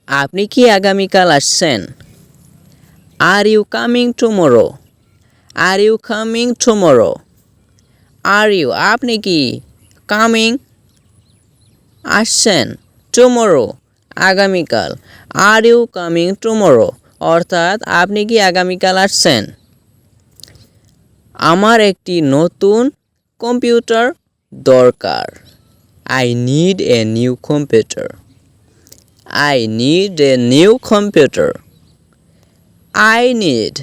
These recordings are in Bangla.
আপনি কি আগামীকাল আসছেন? Are you coming tomorrow? Are you coming tomorrow? Are you আপনি কি কামিং আসছেন টুমরো আগামীকাল? আর ইউ কামিং টুমরো অর্থাৎ আপনি কি আগামীকাল আসছেন? আমার একটি নতুন কম্পিউটার দরকার। I need a new computer. I need a new computer. I need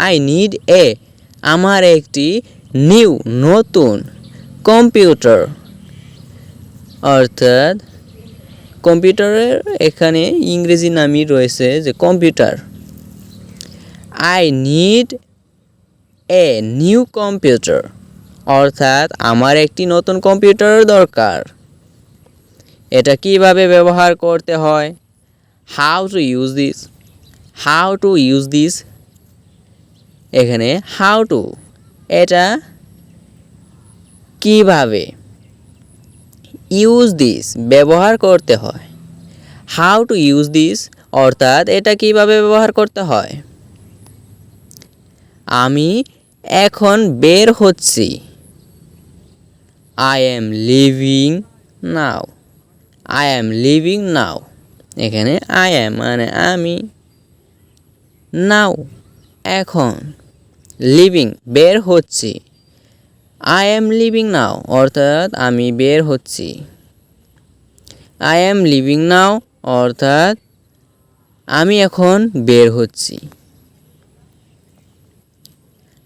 I need a আমার একটি নিউ নতুন কম্পিউটার অর্থাৎ কম্পিউটারের এখানে ইংরেজি নামই রয়েছে যে computer. I need a new computer অর্থাৎ আমার একটি নতুন কম্পিউটার দরকার। এটা কিভাবে ব্যবহার করতে হয়? How to use this? How to use this? এখানে how to এটা কিভাবে use this ব্যবহার করতে হয়। How to use this অর্থাৎ এটা কিভাবে ব্যবহার করতে হয়। আমি এখন বের হচ্ছি। I am leaving now. I am leaving now. এখানে I am মানে আমি, now এখন, লিভিং বের হচ্ছি। I am leaving now অর্থাৎ আমি বের হচ্ছি। I am leaving now অর্থাৎ আমি এখন বের হচ্ছি।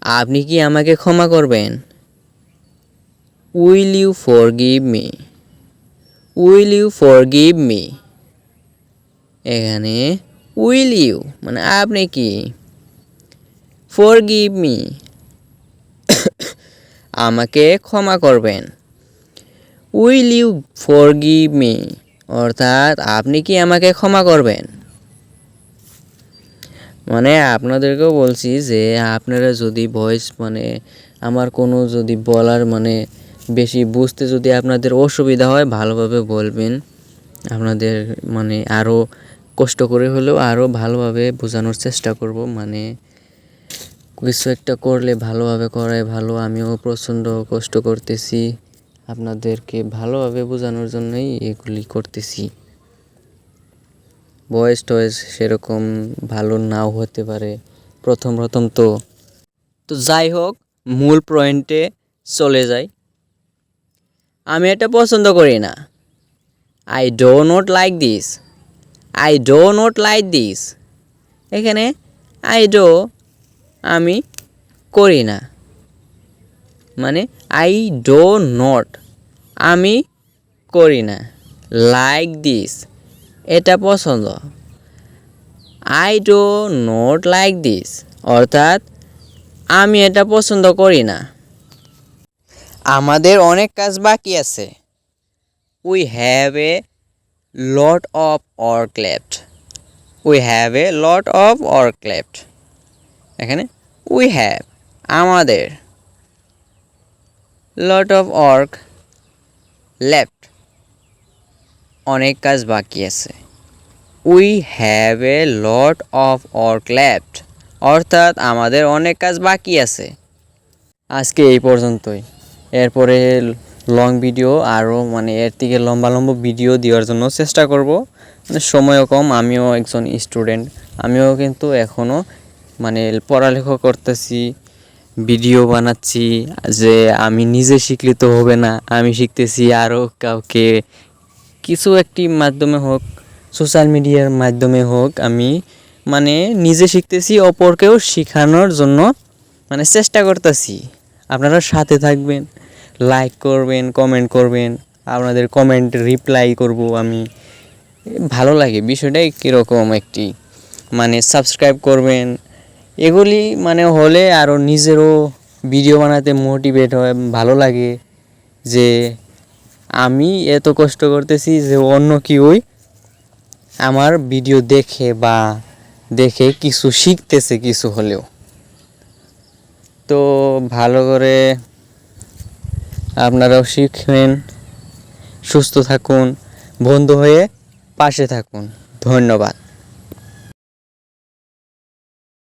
আপনি কি আমাকে ক্ষমা করবেন? Will you forgive me? Will you forgive me? এখানে will you মানে আপনি কি, forgive me আমাকে ক্ষমা করবেন। Will you forgive me অর্থাৎ আপনি কি আমাকে ক্ষমা করবেন। মানে আপনাদেরকেও বলছি যে আপনারা যদি ভয়েস মানে আমার কোনো যদি বলার মানে বেশি বুঝতে যদি আপনাদের অসুবিধা হয় ভালোভাবে বলবেন। আপনাদের মানে আরও কষ্ট করে হলেও আরও ভালোভাবে বোঝানোর চেষ্টা করব। মানে কিছু একটা করলে ভালোভাবে করাই ভালো। আমিও প্রচণ্ড কষ্ট করতেছি আপনাদেরকে ভালোভাবে বোঝানোর জন্যই এগুলি করতেছি। ভয়েস টয়েস সেরকম ভালো নাও হতে পারে প্রথম তো যাই হোক মূল পয়েন্টে চলে যাই। আমি এটা পছন্দ করি না। I do not like this. I do not like this. এখানে I do আমি করি না মানে I do not আমি করি না, like this এটা পছন্দ। I do not like this অর্থাৎ আমি এটা পছন্দ করি না। আমাদের অনেক কাজ বাকি আছে। We have a lot of work left. We have a lot of work left. এখানে we have আমাদের lot of work left অনেক কাজ বাকি আছে। We have a lot of work left অর্থাৎ আমাদের অনেক কাজ বাকি আছে। আজকে এই পর্যন্তই। এরপরে লং ভিডিও আরও মানে এর থেকে লম্বা ভিডিও দেওয়ার জন্য চেষ্টা করব। মানে সময়ও কম, আমিও একজন স্টুডেন্ট, আমিও কিন্তু এখনও মানে পড়ালেখা করতেছি, ভিডিও বানাচ্ছি। যে আমি নিজে শিখলে তো হবে না, আমি শিখতেছি আরও কাউকে কিছু একটি মাধ্যমে হোক, সোশ্যাল মিডিয়ার মাধ্যমে হোক, আমি মানে নিজে শিখতেছি, অপরকেও শেখানোর জন্য মানে চেষ্টা করতেছি। আপনারা সাথে থাকবেন, লাইক করবেন, কমেন্ট করবেন, আপনাদের কমেন্ট রিপ্লাই করব আমি। ভালো লাগে বিষয়টাই কীরকম একটি মানে সাবস্ক্রাইব করবেন, এগুলি মানে হলে আরও নিজেরও ভিডিও বানাতে মোটিভেট হয়, ভালো লাগে যে আমি এত কষ্ট করতেছি যে অন্য কেউই আমার ভিডিও দেখে কিছু শিখতেছে কিছু হলেও। তো ভালো করে আপনারাও শিখবেন, সুস্থ থাকুন, বন্ধু হয়ে পাশে থাকুন। ধন্যবাদ।